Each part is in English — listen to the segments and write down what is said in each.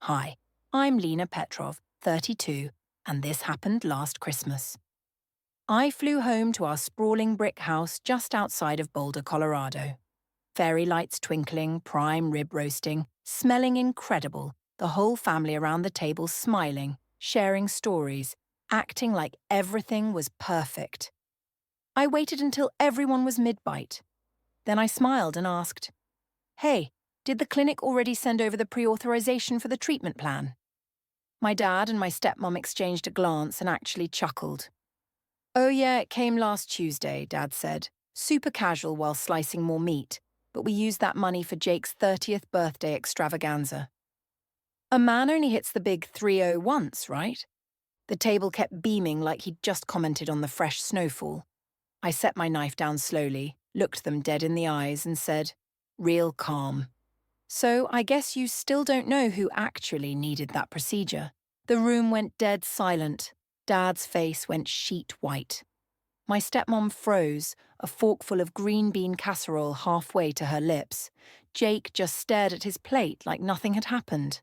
Hi, I'm Lena Petrov, 32, and this happened last Christmas. I flew home to our sprawling brick house just outside of Boulder, Colorado. Fairy lights twinkling, prime rib roasting, smelling incredible, the whole family around the table smiling, sharing stories, acting like everything was perfect. I waited until everyone was mid-bite. Then I smiled and asked, "Hey, did the clinic already send over the pre-authorization for the treatment plan?" My dad and my stepmom exchanged a glance and actually chuckled. "Oh yeah, it came last Tuesday," Dad said, super casual while slicing more meat, but we used that money for Jake's 30th birthday extravaganza. A man only hits the big 3-0 once, right? The table kept beaming like he'd just commented on the fresh snowfall. I set my knife down slowly, looked them dead in the eyes and said, "Real calm. So I guess you still don't know who actually needed that procedure." The room went dead silent. Dad's face went sheet white. My stepmom froze, a forkful of green bean casserole halfway to her lips. Jake just stared at his plate like nothing had happened.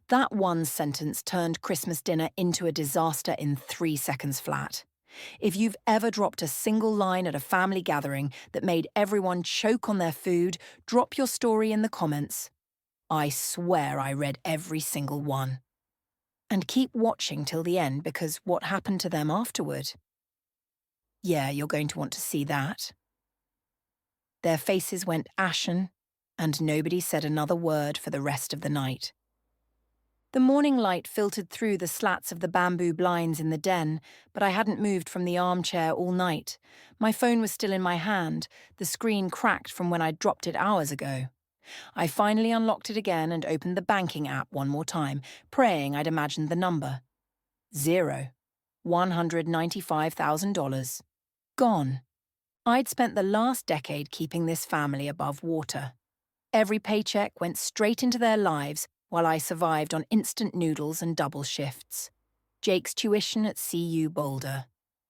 That one sentence turned Christmas dinner into a disaster in 3 seconds flat. If you've ever dropped a single line at a family gathering that made everyone choke on their food, drop your story in the comments. I swear I read every single one. And keep watching till the end because what happened to them afterward? Yeah, you're going to want to see that. Their faces went ashen, and nobody said another word for the rest of the night. The morning light filtered through the slats of the bamboo blinds in the den, but I hadn't moved from the armchair all night. My phone was still in my hand, the screen cracked from when I'd dropped it hours ago. I finally unlocked it again and opened the banking app one more time, praying I'd imagined the number. 0. $195,000. Gone. I'd spent the last decade keeping this family above water. Every paycheck went straight into their lives while I survived on instant noodles and double shifts. Jake's tuition at CU Boulder.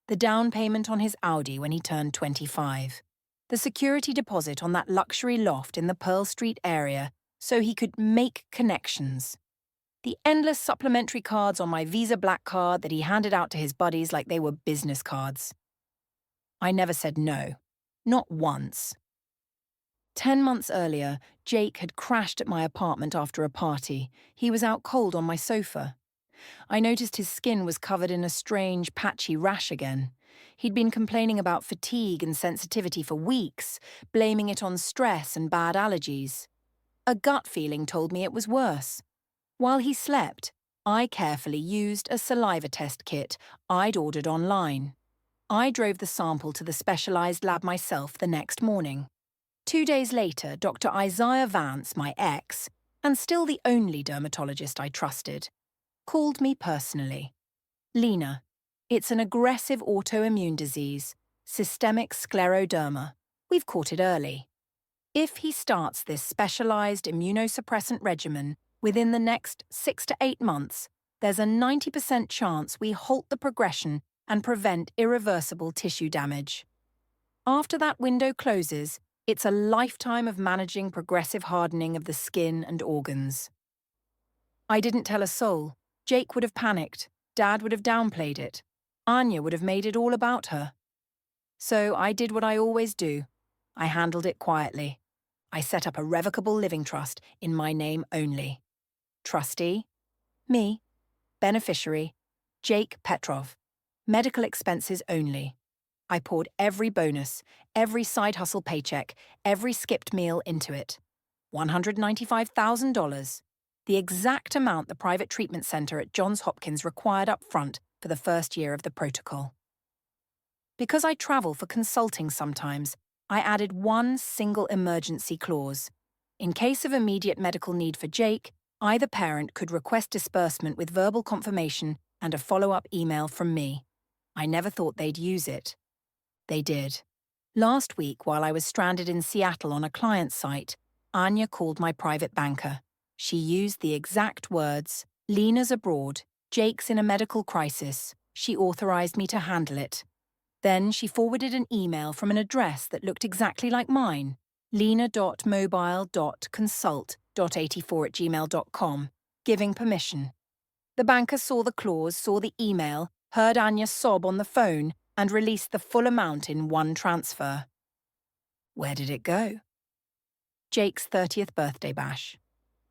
The down payment on his Audi when he turned 25. The security deposit on that luxury loft in the Pearl Street area so he could make connections. The endless supplementary cards on my Visa Black card that he handed out to his buddies like they were business cards. I never said no. Not once. 10 months earlier, Jake had crashed at my apartment after a party. He was out cold on my sofa. I noticed his skin was covered in a strange, patchy rash again. He'd been complaining about fatigue and sensitivity for weeks, blaming it on stress and bad allergies. A gut feeling told me it was worse. While he slept, I carefully used a saliva test kit I'd ordered online. I drove the sample to the specialized lab myself the next morning. 2 days later, Dr. Isaiah Vance, my ex, and still the only dermatologist I trusted, called me personally. "Lena, it's an aggressive autoimmune disease, systemic scleroderma. We've caught it early. If he starts this specialized immunosuppressant regimen within the next 6 to 8 months, there's a 90% chance we halt the progression and prevent irreversible tissue damage. After that window closes, it's a lifetime of managing progressive hardening of the skin and organs." I didn't tell a soul. Jake would have panicked. Dad would have downplayed it. Anya would have made it all about her. So I did what I always do. I handled it quietly. I set up a revocable living trust in my name only. Trustee? Me. Beneficiary? Jake Petrov. Medical expenses only. I poured every bonus, every side hustle paycheck, every skipped meal into it. $195,000. The exact amount the private treatment center at Johns Hopkins required up front for the first year of the protocol. Because I travel for consulting sometimes, I added one single emergency clause. In case of immediate medical need for Jake, either parent could request disbursement with verbal confirmation and a follow-up email from me. I never thought they'd use it. They did. Last week, while I was stranded in Seattle on a client site, Anya called my private banker. She used the exact words, "Lena's abroad, Jake's in a medical crisis. She authorized me to handle it." Then she forwarded an email from an address that looked exactly like mine, lena.mobile.consult.84@gmail.com. giving permission. The banker saw the clause, saw the email, heard Anya sob on the phone, and released the full amount in one transfer. Where did it go? Jake's 30th birthday bash.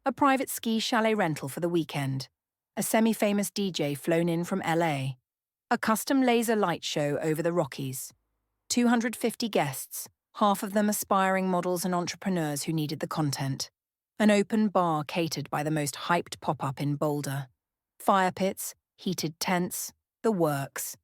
A private ski chalet rental for the weekend. A semi-famous DJ flown in from LA. A custom laser light show over the Rockies. 250 guests, half of them aspiring models and entrepreneurs who needed the content. An open bar catered by the most hyped pop-up in Boulder. Fire pits, heated tents, the works.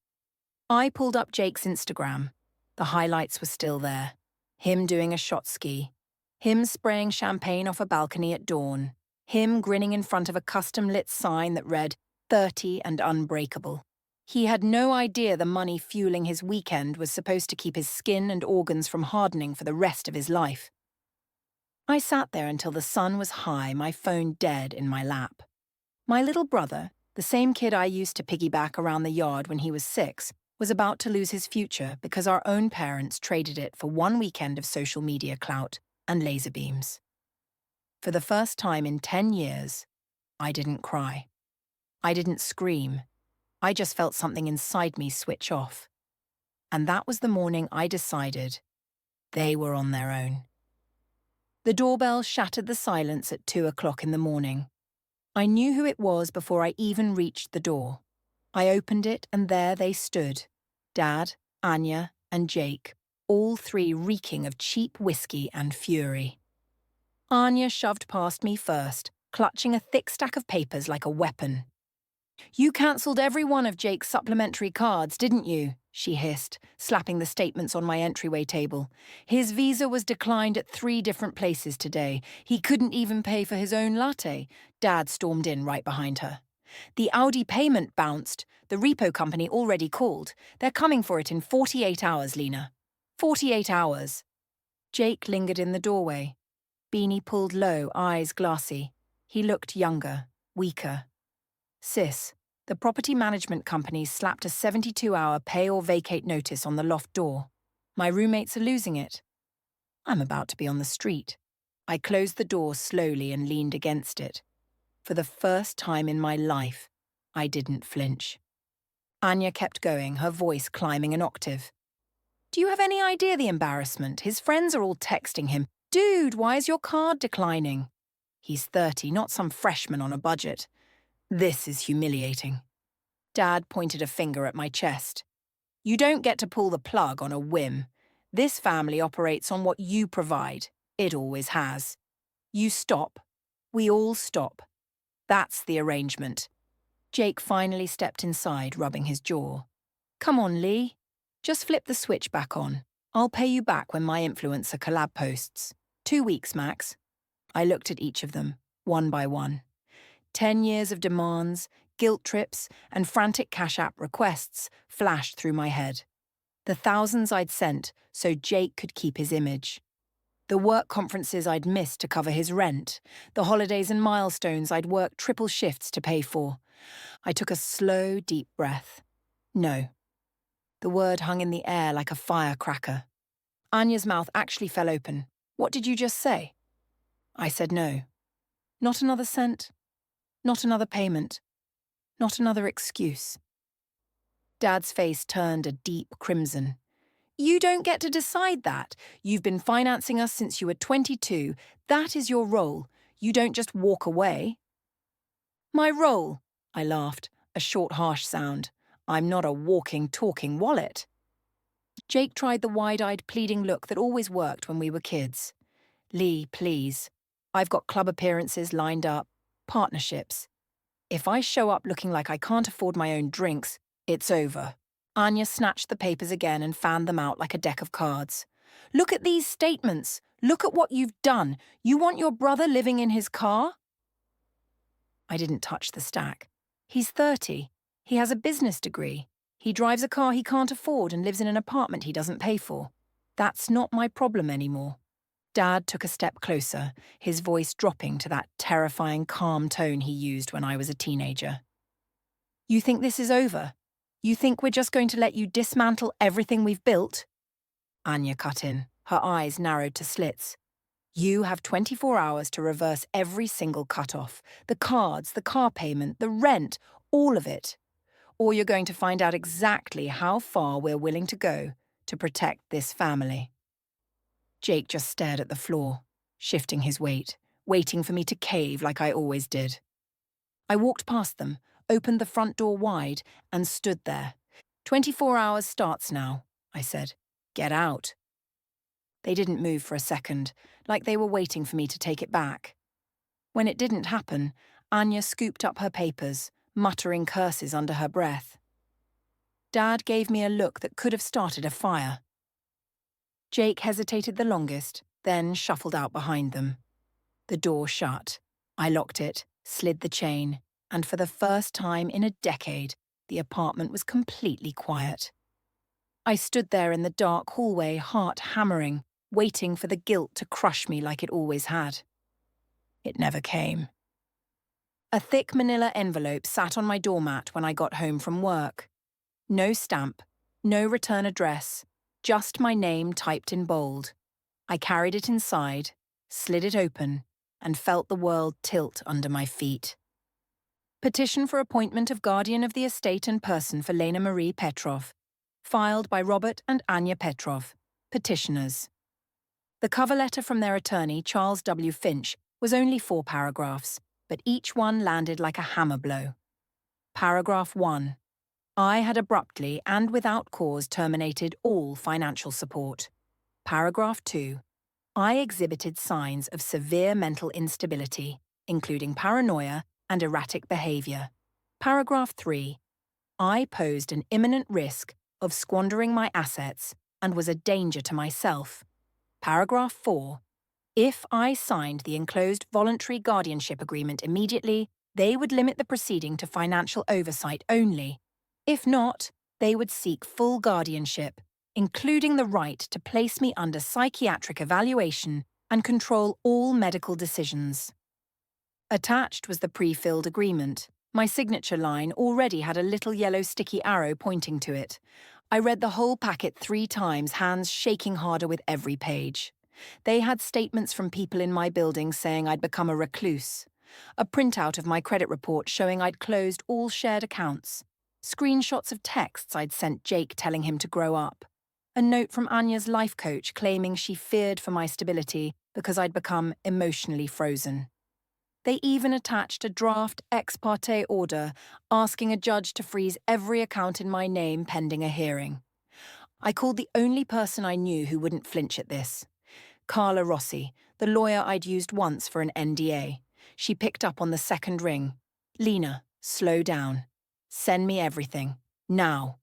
I pulled up Jake's Instagram. The highlights were still there. Him doing a shot ski. Him spraying champagne off a balcony at dawn. Him grinning in front of a custom-lit sign that read, 30 and unbreakable. He had no idea the money fueling his weekend was supposed to keep his skin and organs from hardening for the rest of his life. I sat there until the sun was high, my phone dead in my lap. My little brother, the same kid I used to piggyback around the yard when he was 6, was about to lose his future because our own parents traded it for one weekend of social media clout and laser beams. For the first time in 10 years, I didn't cry. I didn't scream. I just felt something inside me switch off. And that was the morning I decided they were on their own. The doorbell shattered the silence at 2 o'clock in the morning. I knew who it was before I even reached the door. I opened it and there they stood. Dad, Anya, and Jake, all three reeking of cheap whiskey and fury. Anya shoved past me first, clutching a thick stack of papers like a weapon. "You cancelled every one of Jake's supplementary cards, didn't you?" she hissed, slapping the statements on my entryway table. "His visa was declined at 3 different places today. He couldn't even pay for his own latte." Dad stormed in right behind her. "The Audi payment bounced. The repo company already called. They're coming for it in 48 hours, Lena. 48 hours. Jake lingered in the doorway. Beanie pulled low, eyes glassy. He looked younger, weaker. "Sis, the property management company slapped a 72-hour pay or vacate notice on the loft door. My roommates are losing it." I'm about to be on the street. I closed the door slowly and leaned against it. For the first time in my life, I didn't flinch. Anya kept going, her voice climbing an octave. "Do you have any idea the embarrassment? His friends are all texting him. 'Dude, why is your card declining?' He's 30, not some freshman on a budget. This is humiliating." Dad pointed a finger at my chest. "You don't get to pull the plug on a whim. This family operates on what you provide. It always has. You stop. We all stop. That's the arrangement." Jake finally stepped inside, rubbing his jaw. "Come on, Lee. Just flip the switch back on. I'll pay you back when my influencer collab posts. 2 weeks, max." I looked at each of them, one by one. 10 years of demands, guilt trips, and frantic Cash App requests flashed through my head. The thousands I'd sent so Jake could keep his image. The work conferences I'd missed to cover his rent. The holidays and milestones I'd worked triple shifts to pay for. I took a slow, deep breath. No. The word hung in the air like a firecracker. Anya's mouth actually fell open. "What did you just say?" I said no. Not another cent. Not another payment. Not another excuse. Dad's face turned a deep crimson. "You don't get to decide that. You've been financing us since you were 22. That is your role. You don't just walk away." "My role," I laughed, a short, harsh sound. "I'm not a walking, talking wallet." Jake tried the wide-eyed, pleading look that always worked when we were kids. "Lee, please. I've got club appearances lined up, partnerships. If I show up looking like I can't afford my own drinks, it's over." Anya snatched the papers again and fanned them out like a deck of cards. "Look at these statements. Look at what you've done. You want your brother living in his car?" I didn't touch the stack. He's 30. He has a business degree. He drives a car he can't afford and lives in an apartment he doesn't pay for. That's not my problem anymore. Dad took a step closer, his voice dropping to that terrifying, calm tone he used when I was a teenager. "You think this is over? You think we're just going to let you dismantle everything we've built?" Anya cut in, her eyes narrowed to slits. You have 24 hours to reverse every single cut-off. The cards, the car payment, the rent, all of it. Or you're going to find out exactly how far we're willing to go to protect this family. Jake just stared at the floor, shifting his weight, waiting for me to cave like I always did. I walked past them, opened the front door wide, and stood there. 24 hours starts now, I said. Get out. They didn't move for a second, like they were waiting for me to take it back. When it didn't happen, Anya scooped up her papers, muttering curses under her breath. Dad gave me a look that could have started a fire. Jake hesitated the longest, then shuffled out behind them. The door shut. I locked it, slid the chain, and for the first time in a decade, the apartment was completely quiet. I stood there in the dark hallway, heart hammering, waiting for the guilt to crush me like it always had. It never came. A thick manila envelope sat on my doormat when I got home from work. No stamp, no return address, just my name typed in bold. I carried it inside, slid it open, and felt the world tilt under my feet. Petition for appointment of guardian of the estate and person for Lena Marie Petrov. Filed by Robert and Anya Petrov, petitioners. The cover letter from their attorney, Charles W. Finch, was only 4 paragraphs, but each one landed like a hammer blow. Paragraph 1. I had abruptly and without cause terminated all financial support. Paragraph 2. I exhibited signs of severe mental instability, including paranoia and erratic behavior. Paragraph 3. I posed an imminent risk of squandering my assets and was a danger to myself. Paragraph 4. If I signed the enclosed voluntary guardianship agreement immediately, they would limit the proceeding to financial oversight only. If not, they would seek full guardianship, including the right to place me under psychiatric evaluation and control all medical decisions. Attached was the pre-filled agreement. My signature line already had a little yellow sticky arrow pointing to it. I read the whole packet 3 times, hands shaking harder with every page. They had statements from people in my building saying I'd become a recluse, a printout of my credit report showing I'd closed all shared accounts, screenshots of texts I'd sent Jake telling him to grow up, a note from Anya's life coach claiming she feared for my stability because I'd become emotionally frozen. They even attached a draft ex parte order asking a judge to freeze every account in my name pending a hearing. I called the only person I knew who wouldn't flinch at this. Carla Rossi, the lawyer I'd used once for an NDA. She picked up on the second ring. Lena, slow down. Send me everything. Now.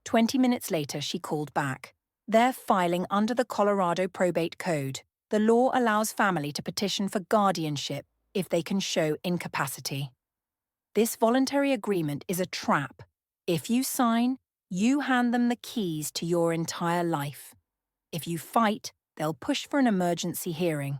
20 minutes later, she called back. They're filing under the Colorado Probate Code. The law allows family to petition for guardianship if they can show incapacity. This voluntary agreement is a trap. If you sign, you hand them the keys to your entire life. If you fight, they'll push for an emergency hearing.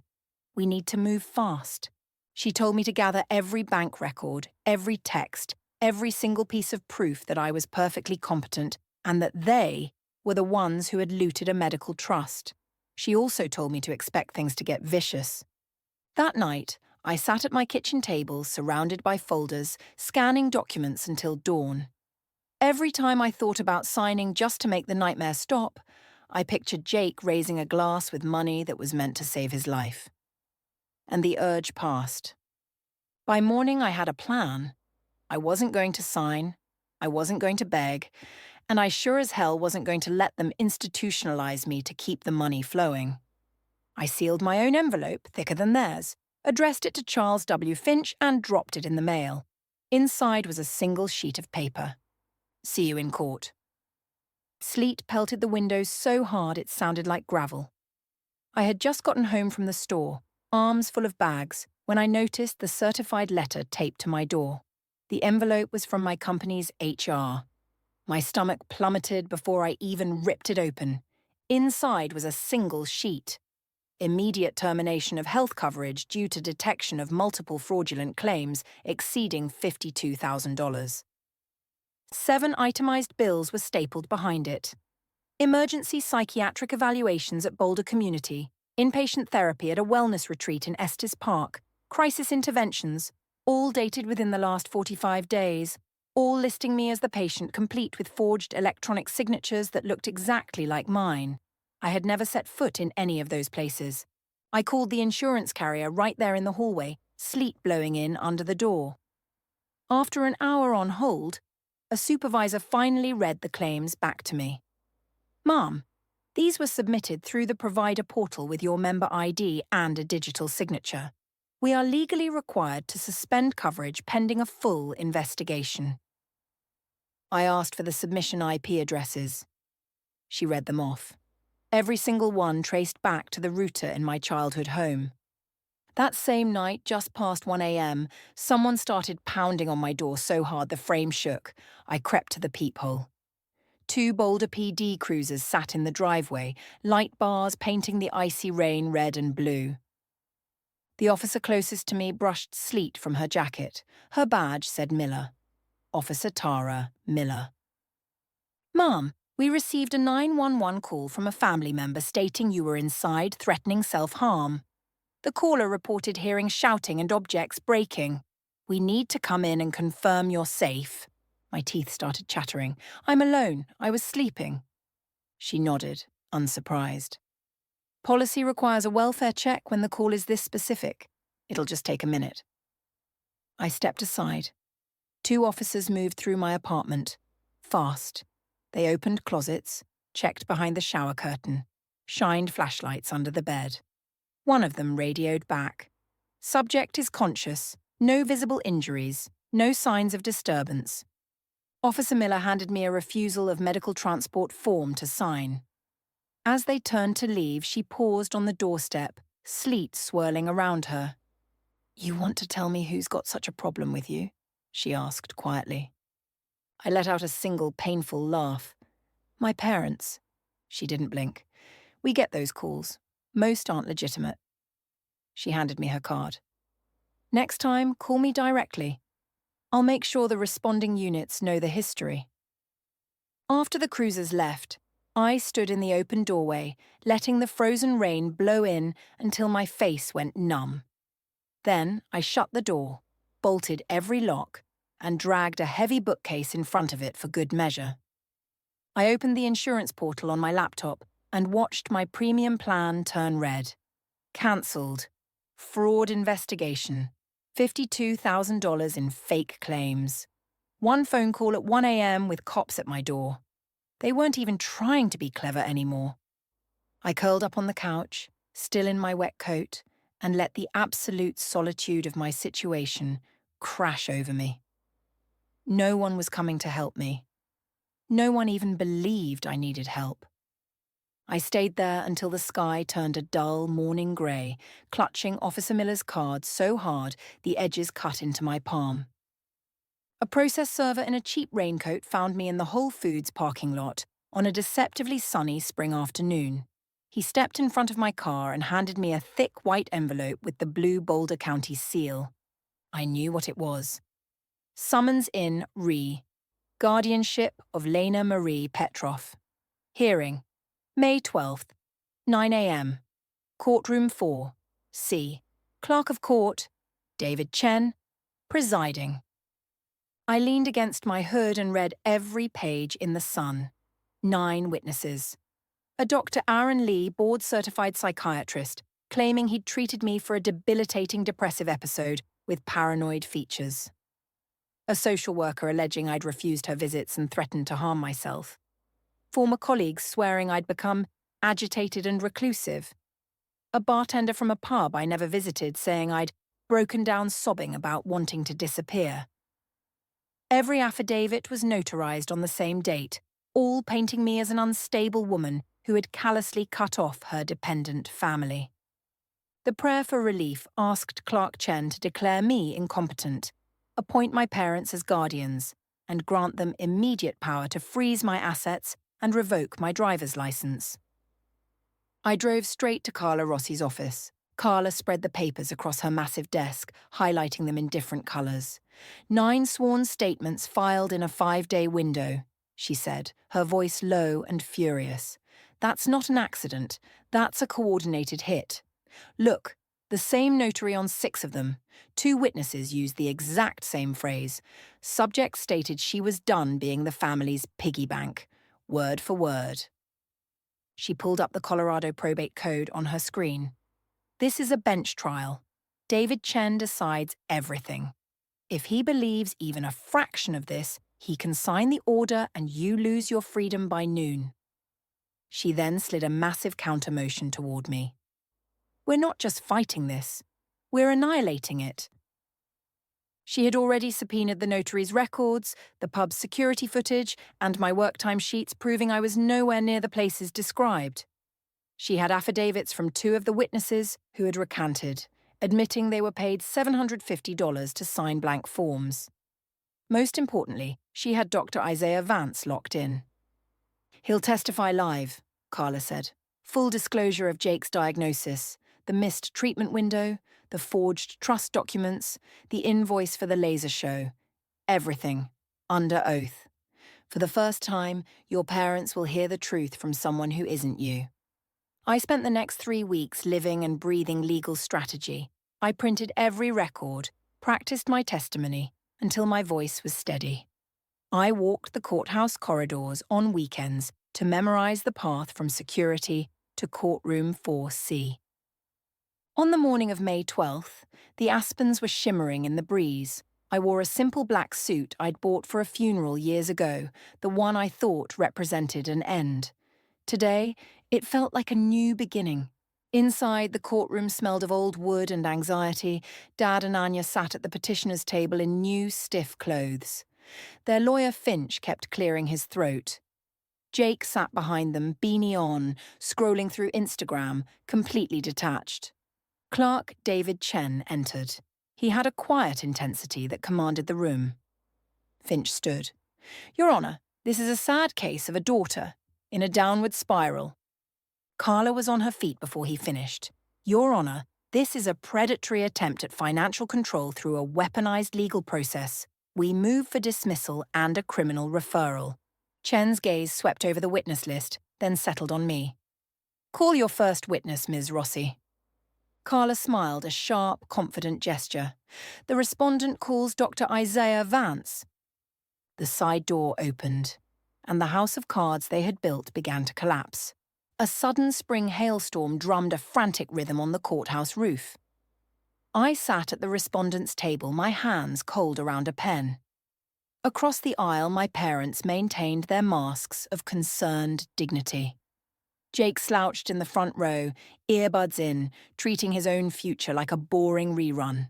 We need to move fast. She told me to gather every bank record, every text, every single piece of proof that I was perfectly competent and that they were the ones who had looted a medical trust. She also told me to expect things to get vicious. That night, I sat at my kitchen table, surrounded by folders, scanning documents until dawn. Every time I thought about signing just to make the nightmare stop, I pictured Jake raising a glass with money that was meant to save his life. And the urge passed. By morning, I had a plan. I wasn't going to sign, I wasn't going to beg, and I sure as hell wasn't going to let them institutionalize me to keep the money flowing. I sealed my own envelope, thicker than theirs, addressed it to Charles W. Finch, and dropped it in the mail. Inside was a single sheet of paper. See you in court. Sleet pelted the windows so hard it sounded like gravel. I had just gotten home from the store, arms full of bags, when I noticed the certified letter taped to my door. The envelope was from my company's HR. My stomach plummeted before I even ripped it open. Inside was a single sheet. Immediate termination of health coverage due to detection of multiple fraudulent claims exceeding $52,000. 7 itemized bills were stapled behind it. Emergency psychiatric evaluations at Boulder Community, inpatient therapy at a wellness retreat in Estes Park, crisis interventions, all dated within the last 45 days, all listing me as the patient complete with forged electronic signatures that looked exactly like mine. I had never set foot in any of those places. I called the insurance carrier right there in the hallway, sleet blowing in under the door. After an hour on hold, a supervisor finally read the claims back to me. "Ma'am, these were submitted through the provider portal with your member ID and a digital signature. We are legally required to suspend coverage pending a full investigation." I asked for the submission IP addresses. She read them off. Every single one traced back to the router in my childhood home. That same night, just past 1 a.m., someone started pounding on my door so hard the frame shook. I crept to the peephole. 2 Boulder PD cruisers sat in the driveway, light bars painting the icy rain red and blue. The officer closest to me brushed sleet from her jacket. Her badge said Miller. Officer Tara Miller. "Ma'am, we received a 911 call from a family member stating you were inside threatening self-harm. The caller reported hearing shouting and objects breaking. We need to come in and confirm you're safe." My teeth started chattering. "I'm alone. I was sleeping." She nodded, unsurprised. "Policy requires a welfare check when the call is this specific. It'll just take a minute." I stepped aside. 2 officers moved through my apartment. Fast. They opened closets, checked behind the shower curtain, shined flashlights under the bed. One of them radioed back. "Subject is conscious, no visible injuries, no signs of disturbance." Officer Miller handed me a refusal of medical transport form to sign. As they turned to leave, she paused on the doorstep, sleet swirling around her. "You want to tell me who's got such a problem with you?" she asked quietly. I let out a single painful laugh. "My parents." She didn't blink. "We get those calls. Most aren't legitimate." She handed me her card. "Next time, call me directly. I'll make sure the responding units know the history." After the cruisers left, I stood in the open doorway, letting the frozen rain blow in until my face went numb. Then I shut the door, bolted every lock, and dragged a heavy bookcase in front of it for good measure. I opened the insurance portal on my laptop and watched my premium plan turn red. Cancelled. Fraud investigation. $52,000 in fake claims. One phone call at 1 a.m. with cops at my door. They weren't even trying to be clever anymore. I curled up on the couch, still in my wet coat, and let the absolute solitude of my situation crash over me. No one was coming to help me. No one even believed I needed help. I stayed there until the sky turned a dull morning grey, clutching Officer Miller's card so hard the edges cut into my palm. A process server in a cheap raincoat found me in the Whole Foods parking lot on a deceptively sunny spring afternoon. He stepped in front of my car and handed me a thick white envelope with the blue Boulder County seal. I knew what it was. Summons in Re. Guardianship of Lena Marie Petroff. Hearing. May 12th, 9 a.m. Courtroom 4, C. Clerk of Court, David Chen, presiding. I leaned against my hood and read every page in the Sun. 9 witnesses. A Dr. Aaron Lee, board-certified psychiatrist, claiming he'd treated me for a debilitating depressive episode with paranoid features. A social worker alleging I'd refused her visits and threatened to harm myself. Former colleagues swearing I'd become agitated and reclusive. A bartender from a pub I never visited saying I'd broken down sobbing about wanting to disappear. Every affidavit was notarized on the same date, all painting me as an unstable woman who had callously cut off her dependent family. The prayer for relief asked Clark Chen to declare me incompetent, appoint my parents as guardians, and grant them immediate power to freeze my assets and revoke my driver's license. I drove straight to Carla Rossi's office. Carla spread the papers across her massive desk, highlighting them in different colours. 9 sworn statements filed in a 5-day window, she said, her voice low and furious. That's not an accident. That's a coordinated hit. Look, the same notary on 6 of them. 2 witnesses used the exact same phrase. Subject stated she was done being the family's piggy bank. Word for word. She pulled up the Colorado probate code on her screen. This is a bench trial. David Chen decides everything. If he believes even a fraction of this, he can sign the order and you lose your freedom by noon. She then slid a massive counter-motion toward me. We're not just fighting this. We're annihilating it. She had already subpoenaed the notary's records, the pub's security footage, and my work time sheets proving I was nowhere near the places described. She had affidavits from 2 of the witnesses who had recanted, admitting they were paid $750 to sign blank forms. Most importantly, she had Dr. Isaiah Vance locked in. He'll testify live, Carla said. Full disclosure of Jake's diagnosis, the missed treatment window, the forged trust documents, the invoice for the laser show. Everything, under oath. For the first time, your parents will hear the truth from someone who isn't you. I spent the next 3 weeks living and breathing legal strategy. I printed every record, practiced my testimony, until my voice was steady. I walked the courthouse corridors on weekends to memorize the path from security to courtroom 4C. On the morning of May 12th, the aspens were shimmering in the breeze. I wore a simple black suit I'd bought for a funeral years ago, the one I thought represented an end. Today, it felt like a new beginning. Inside, the courtroom smelled of old wood and anxiety. Dad and Anya sat at the petitioner's table in new, stiff clothes. Their lawyer Finch kept clearing his throat. Jake sat behind them, beanie on, scrolling through Instagram, completely detached. Clerk David Chen entered. He had a quiet intensity that commanded the room. Finch stood. Your Honour, this is a sad case of a daughter, in a downward spiral. Carla was on her feet before he finished. Your Honour, this is a predatory attempt at financial control through a weaponized legal process. We move for dismissal and a criminal referral. Chen's gaze swept over the witness list, then settled on me. Call your first witness, Ms. Rossi. Carla smiled, a sharp, confident gesture. The respondent calls Dr. Isaiah Vance. The side door opened, and the house of cards they had built began to collapse. A sudden spring hailstorm drummed a frantic rhythm on the courthouse roof. I sat at the respondent's table, my hands cold around a pen. Across the aisle, my parents maintained their masks of concerned dignity. Jake slouched in the front row, earbuds in, treating his own future like a boring rerun.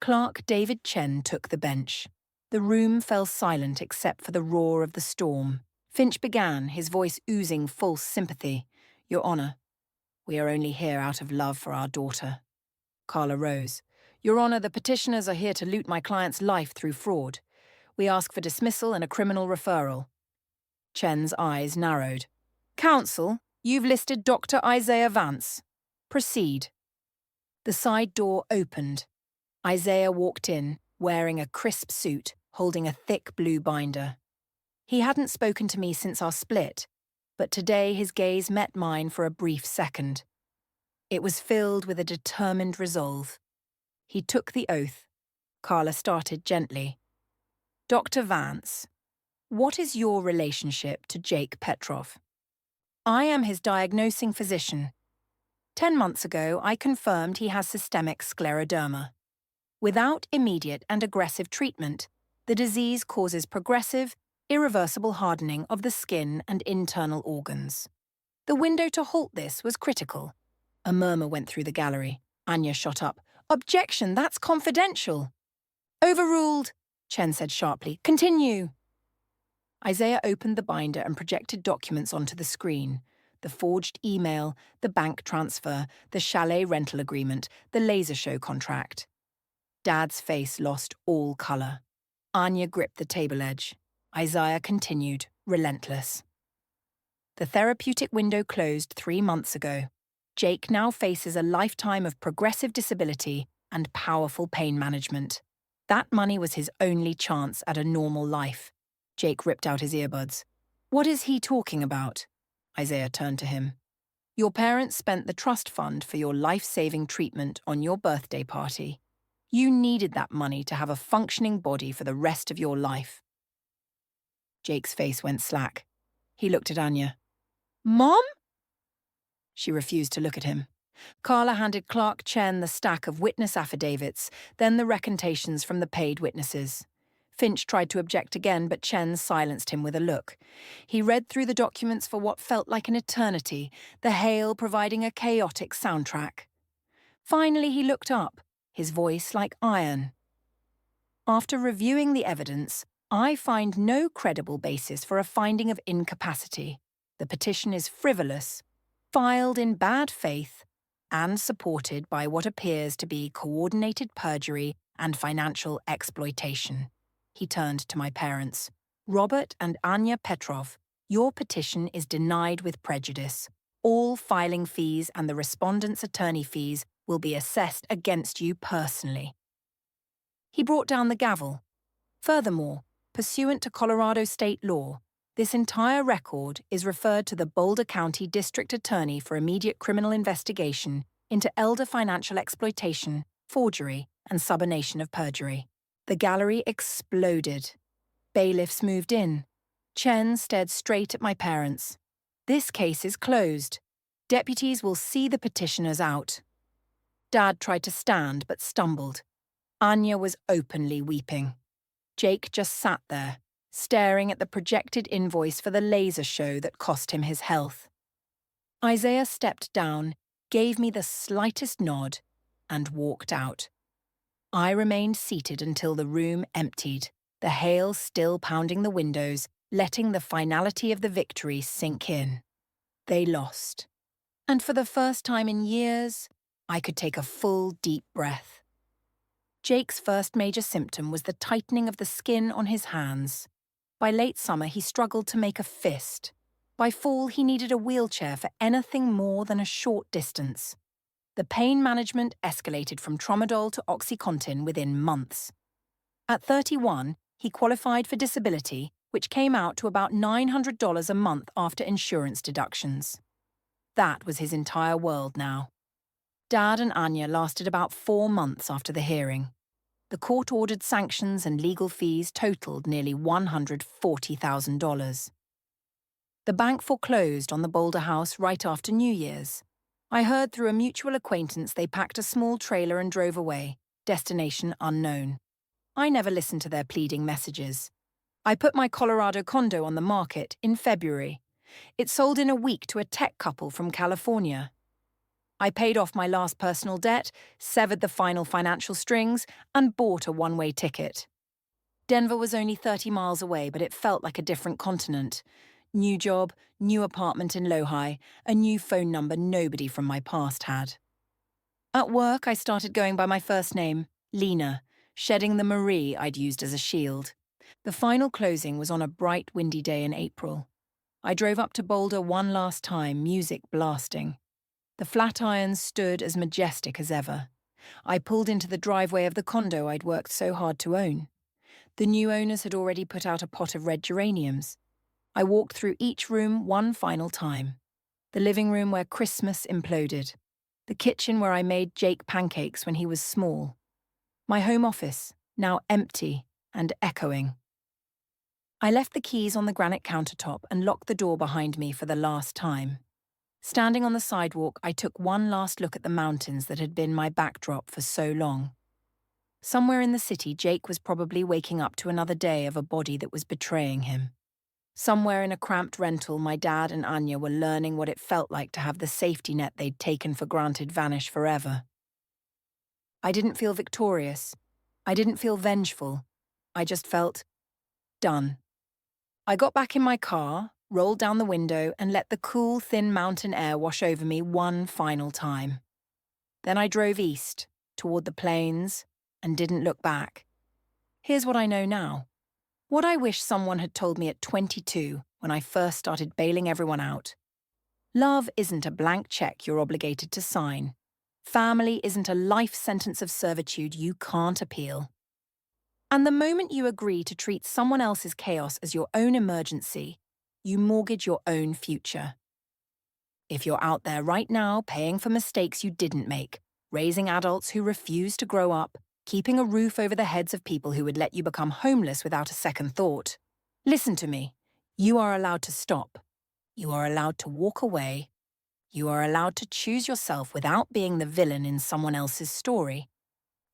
Clerk David Chen took the bench. The room fell silent except for the roar of the storm. Finch began, his voice oozing false sympathy. Your Honour, we are only here out of love for our daughter. Carla rose. Your Honour, the petitioners are here to loot my client's life through fraud. We ask for dismissal and a criminal referral. Chen's eyes narrowed. Counsel, you've listed Dr. Isaiah Vance. Proceed. The side door opened. Isaiah walked in, wearing a crisp suit, holding a thick blue binder. He hadn't spoken to me since our split, but today his gaze met mine for a brief second. It was filled with a determined resolve. He took the oath. Carla started gently. Dr. Vance, what is your relationship to Jake Petrov? I am his diagnosing physician. 10 months ago, I confirmed he has systemic scleroderma. Without immediate and aggressive treatment, the disease causes progressive, irreversible hardening of the skin and internal organs. The window to halt this was critical. A murmur went through the gallery. Anya shot up. Objection, that's confidential. Overruled, Chen said sharply. Continue. Isaiah opened the binder and projected documents onto the screen. The forged email, the bank transfer, the chalet rental agreement, the laser show contract. Dad's face lost all colour. Anya gripped the table edge. Isaiah continued, relentless. The therapeutic window closed 3 months ago. Jake now faces a lifetime of progressive disability and powerful pain management. That money was his only chance at a normal life. Jake ripped out his earbuds. What is he talking about? Isaiah turned to him. Your parents spent the trust fund for your life-saving treatment on your birthday party. You needed that money to have a functioning body for the rest of your life. Jake's face went slack. He looked at Anya. Mom? She refused to look at him. Carla handed Clark Chen the stack of witness affidavits, then the recantations from the paid witnesses. Finch tried to object again, but Chen silenced him with a look. He read through the documents for what felt like an eternity, the hail providing a chaotic soundtrack. Finally, he looked up, his voice like iron. After reviewing the evidence, I find no credible basis for a finding of incapacity. The petition is frivolous, filed in bad faith, and supported by what appears to be coordinated perjury and financial exploitation. He turned to my parents. Robert and Anya Petrov, your petition is denied with prejudice. All filing fees and the respondent's attorney fees will be assessed against you personally. He brought down the gavel. Furthermore, pursuant to Colorado state law, this entire record is referred to the Boulder County District Attorney for immediate criminal investigation into elder financial exploitation, forgery, and subornation of perjury. The gallery exploded. Bailiffs moved in. Chen stared straight at my parents. This case is closed. Deputies will see the petitioners out. Dad tried to stand but stumbled. Anya was openly weeping. Jake just sat there, staring at the projected invoice for the laser show that cost him his health. Isaiah stepped down, gave me the slightest nod, and walked out. I remained seated until the room emptied, the hail still pounding the windows, letting the finality of the victory sink in. They lost. And for the first time in years, I could take a full, deep breath. Jake's first major symptom was the tightening of the skin on his hands. By late summer, he struggled to make a fist. By fall, he needed a wheelchair for anything more than a short distance. The pain management escalated from Tramadol to OxyContin within months. At 31, he qualified for disability, which came out to about $900 a month after insurance deductions. That was his entire world now. Dad and Anya lasted about 4 months after the hearing. The court-ordered sanctions and legal fees totaled nearly $140,000. The bank foreclosed on the Boulder house right after New Year's. I heard through a mutual acquaintance they packed a small trailer and drove away, destination unknown. I never listened to their pleading messages. I put my Colorado condo on the market in February. It sold in a week to a tech couple from California. I paid off my last personal debt, severed the final financial strings, and bought a one-way ticket. Denver was only 30 miles away, but it felt like a different continent. New job, new apartment in Lohi, a new phone number nobody from my past had. At work, I started going by my first name, Lena, shedding the Marie I'd used as a shield. The final closing was on a bright, windy day in April. I drove up to Boulder one last time, music blasting. The Flatirons stood as majestic as ever. I pulled into the driveway of the condo I'd worked so hard to own. The new owners had already put out a pot of red geraniums. I walked through each room one final time. The living room where Christmas imploded. The kitchen where I made Jake pancakes when he was small. My home office, now empty and echoing. I left the keys on the granite countertop and locked the door behind me for the last time. Standing on the sidewalk, I took one last look at the mountains that had been my backdrop for so long. Somewhere in the city, Jake was probably waking up to another day of a body that was betraying him. Somewhere in a cramped rental, my dad and Anya were learning what it felt like to have the safety net they'd taken for granted vanish forever. I didn't feel victorious. I didn't feel vengeful. I just felt done. I got back in my car, rolled down the window, and let the cool, thin mountain air wash over me one final time. Then I drove east, toward the plains, and didn't look back. Here's what I know now. What I wish someone had told me at 22 when I first started bailing everyone out. Love isn't a blank check you're obligated to sign. Family isn't a life sentence of servitude you can't appeal. And the moment you agree to treat someone else's chaos as your own emergency, you mortgage your own future. If you're out there right now paying for mistakes you didn't make, raising adults who refuse to grow up, keeping a roof over the heads of people who would let you become homeless without a second thought, listen to me. You are allowed to stop. You are allowed to walk away. You are allowed to choose yourself without being the villain in someone else's story.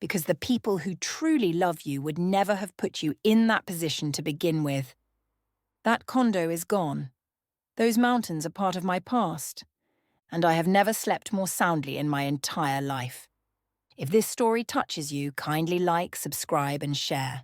Because the people who truly love you would never have put you in that position to begin with. That condo is gone. Those mountains are part of my past. And I have never slept more soundly in my entire life. If this story touches you, kindly like, subscribe, and share.